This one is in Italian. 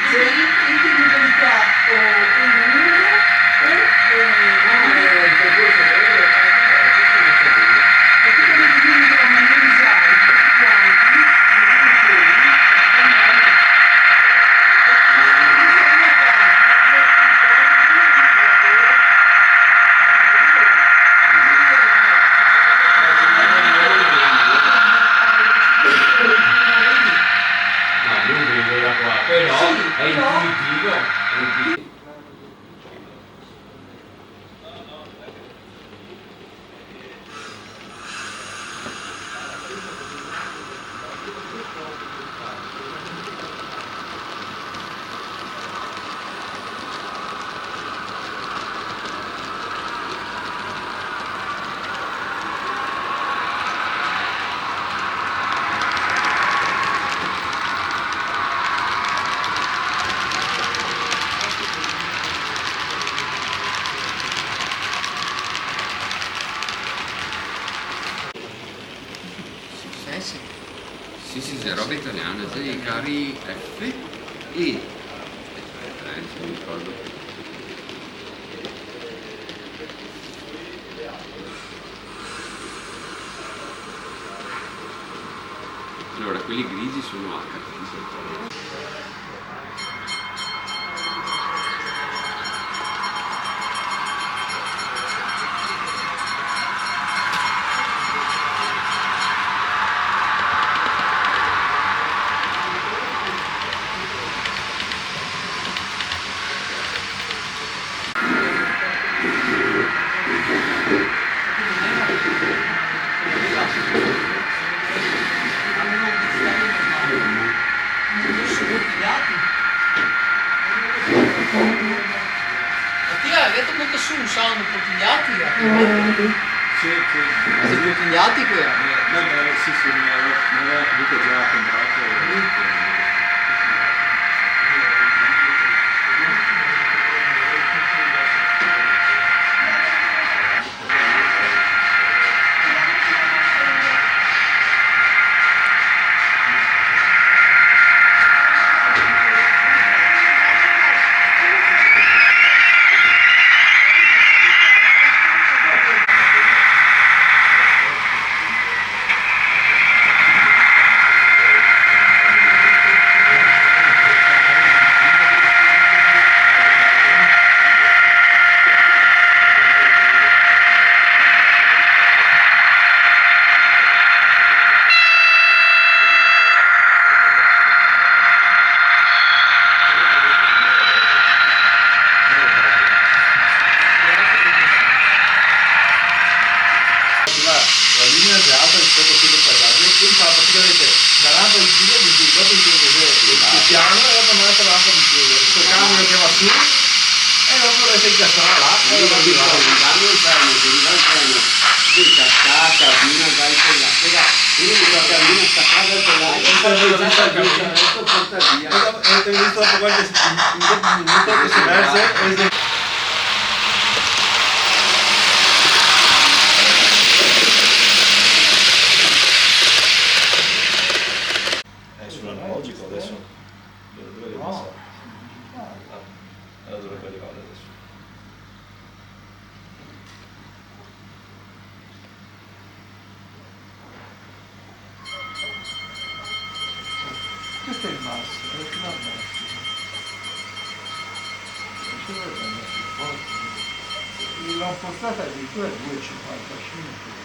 Se in che modalità o in lungo il percorso praticamente devi memorizzare tutti quanti però sì, è però intuitivo, è intuitivo. Sì, sì, sì, roba italiana, sì, cari F e se mi ricordo. Allora, quelli grigi sono H, di solito. Avete molto su, sono bottigliati? Sì, sì. Siete bottigliati qui? Sì, sì, mi aveva comunque già comprato. La linea è alta rispetto a quello sbagliato. Io farò praticamente la rampa di chiusa di giù, dopo il piano e dopo un'altra rampa di chiusa. Questo cambio che va su e dopo si incastra là e dopo arriva. Avete visto dopo qualche minuto che si versa sull'analogico adesso dove deve passare? Allora dovrebbe arrivare adesso. Questo è il massimo, è il fino al massimo. L'ho postata addirittura a 2,55.